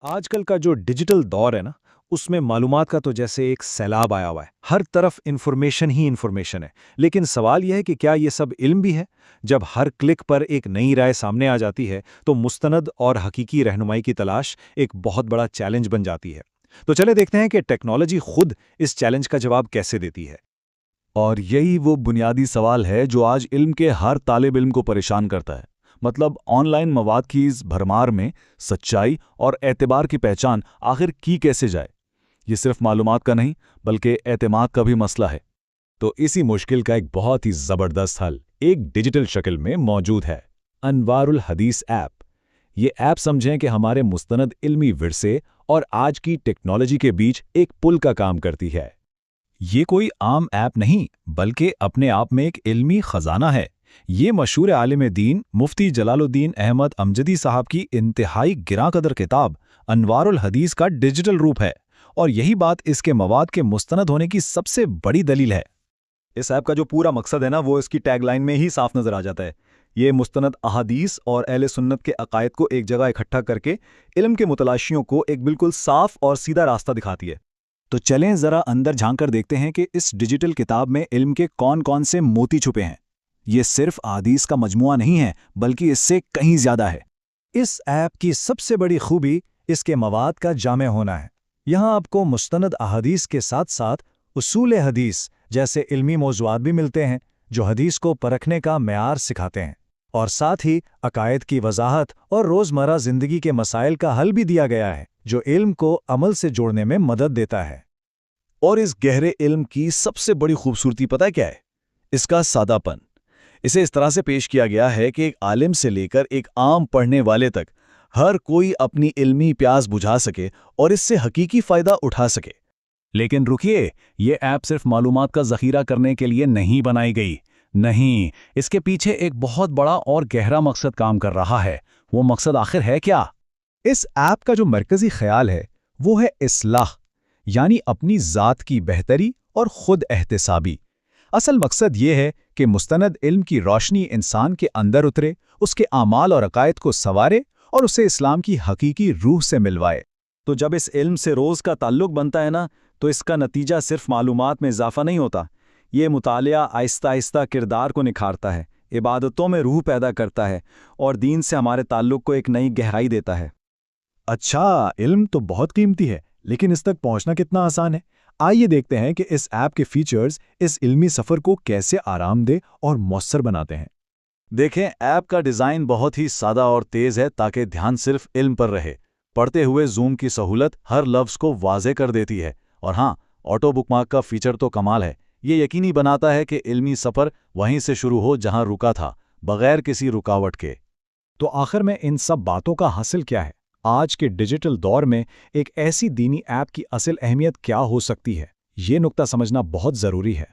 आजकल का जो डिजिटल दौर है ना, उसमें मालूमात का तो जैसे एक सैलाब आया हुआ है। हर तरफ इन्फॉर्मेशन ही इन्फॉर्मेशन है। लेकिन सवाल यह है कि क्या ये सब इल्म भी है? जब हर क्लिक पर एक नई राय सामने आ जाती है, तो मुस्तनद और हकीकी रहनुमाई की तलाश एक बहुत बड़ा चैलेंज बन जाती है। तो चले देखते हैं कि टेक्नोलॉजी खुद इस चैलेंज का जवाब कैसे देती है। और यही वो बुनियादी सवाल है जो आज इल्म के हर तालिब इल्म को परेशान करता है। मतलब ऑनलाइन मवाद की इस भरमार में सच्चाई और एतबार की पहचान आखिर की कैसे जाए। ये सिर्फ मालूमात का नहीं बल्कि एतमाद का भी मसला है। तो इसी मुश्किल का एक बहुत ही जबरदस्त हल एक डिजिटल शक्ल में मौजूद है, अनवारुल हदीस ऐप। ये ऐप समझें कि हमारे मुस्तनद इल्मी विरसे और आज की टेक्नोलॉजी के बीच एक पुल का काम करती है। ये कोई आम ऐप नहीं बल्कि अपने आप में एक इल्मी खजाना है। ये मशहूर आलिम दीन मुफ्ती जलालुद्दीन अहमद अमजदी साहब की इंतहाई गिरां कदर किताब अनवारुल हदीस का डिजिटल रूप है, और यही बात इसके मवाद के मुस्तनद होने की सबसे बड़ी दलील है। इस ऐप का जो पूरा मकसद है ना, वो इसकी टैगलाइन में ही साफ नजर आ जाता है। ये मुस्तनद अहादीस और अहले सुन्नत के अकायद को एक जगह इकट्ठा करके इल्म के मुतलाशियों को एक बिल्कुल साफ और सीधा रास्ता दिखाती है। तो चलें जरा अंदर झांक कर देखते हैं कि इस डिजिटल किताब में इल्म के कौन कौन से मोती छुपे हैं। ये सिर्फ अहादीस का मजमुआ नहीं है बल्कि इससे कहीं ज्यादा है। इस ऐप की सबसे बड़ी खूबी इसके मवाद का जामे होना है। यहाँ आपको मुस्तनद अहादीस के साथ साथ उसूल हदीस जैसे इल्मी मौज़ूआत भी मिलते हैं, जो हदीस को परखने का मेयार सिखाते हैं। और साथ ही अकायद की वजाहत और रोज़मर्रा ज़िंदगी के मसाइल का हल भी दिया गया है, जो इल्म को अमल से जोड़ने में मदद देता है। और इस गहरे इल्म की सबसे बड़ी खूबसूरती पता है क्या है? इसका सादापन। इसे इस तरह से पेश किया गया है कि एक आलिम से लेकर एक आम पढ़ने वाले तक हर कोई अपनी इल्मी प्यास बुझा सके और इससे हकीकी फ़ायदा उठा सके। लेकिन रुकिए, ये ऐप सिर्फ मालूमात का ज़ख़ीरा करने के लिए नहीं बनाई गई। नहीं, इसके पीछे एक बहुत बड़ा और गहरा मकसद काम कर रहा है। वो मकसद आखिर है क्या? इस ऐप का जो मरकज़ी ख्याल है वो है इस्लाह, यानी अपनी ज़ात की बेहतरी और खुद एहतिसाबी। असल मकसद ये है कि मुस्तनद इल्म की रोशनी इंसान के अंदर उतरे, उसके आमाल और अकायद को संवारे और उसे इस्लाम की हकीकी रूह से मिलवाए। तो जब इस इल्म से रोज़ का ताल्लुक बनता है ना, तो इसका नतीजा सिर्फ मालूमात में इजाफा नहीं होता। ये मुतालिया आहिस्ता आहिस्ता किरदार को निखारता है, इबादतों में रूह पैदा करता है और दीन से हमारे ताल्लुक को एक नई गहराई देता है। अच्छा, इल्म तो बहुत कीमती है, लेकिन इस तक पहुंचना कितना आसान है। आइए देखते हैं कि इस ऐप के फीचर्स इस इल्मी सफ़र को कैसे आरामदेह और मौसर बनाते हैं। देखें, ऐप का डिज़ाइन बहुत ही सादा और तेज़ है ताकि ध्यान सिर्फ इल्म पर रहे। पढ़ते हुए जूम की सहूलत हर लफ्ज़ को वाज़े कर देती है। और हाँ, ऑटो बुकमार्क का फीचर तो कमाल है। ये यकीनी बनाता है कि इल्मी सफ़र वहीं से शुरू हो जहां रुका था, बगैर किसी रुकावट के। तो आखिर में इन सब बातों का हासिल क्या है? आज के डिजिटल दौर में एक ऐसी दीनी ऐप की असल अहमियत क्या हो सकती है, ये नुक्ता समझना बहुत ज़रूरी है।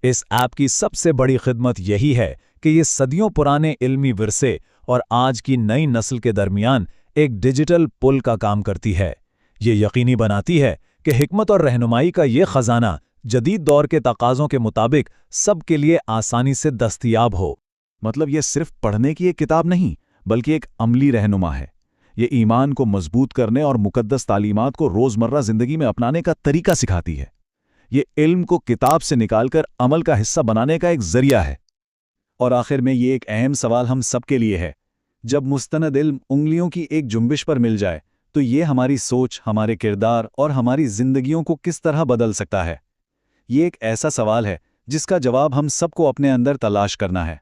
इस ऐप की सबसे बड़ी खिदमत यही है कि ये सदियों पुराने इल्मी विरसे और आज की नई नस्ल के दरमियान एक डिजिटल पुल का काम करती है। ये यकीनी बनाती है कि हिकमत और रहनुमाई का ये खजाना जदीद दौर के तकाज़ों के मुताबिक सबके लिए आसानी से दस्तयाब हो। मतलब ये सिर्फ पढ़ने की एक किताब नहीं बल्कि एक अमली रहनुमा है। ये ईमान को मजबूत करने और मुकद्दस तालीमात को रोज़मर्रा ज़िंदगी में अपनाने का तरीका सिखाती है। ये इल्म को किताब से निकालकर अमल का हिस्सा बनाने का एक ज़रिया है। और आखिर में ये एक अहम सवाल हम सब के लिए है। जब मुस्तनद इल्म उंगलियों की एक जुम्बिश पर मिल जाए, तो ये हमारी सोच, हमारे किरदार और हमारी जिंदगियों को किस तरह बदल सकता है? ये एक ऐसा सवाल है जिसका जवाब हम सबको अपने अंदर तलाश करना है।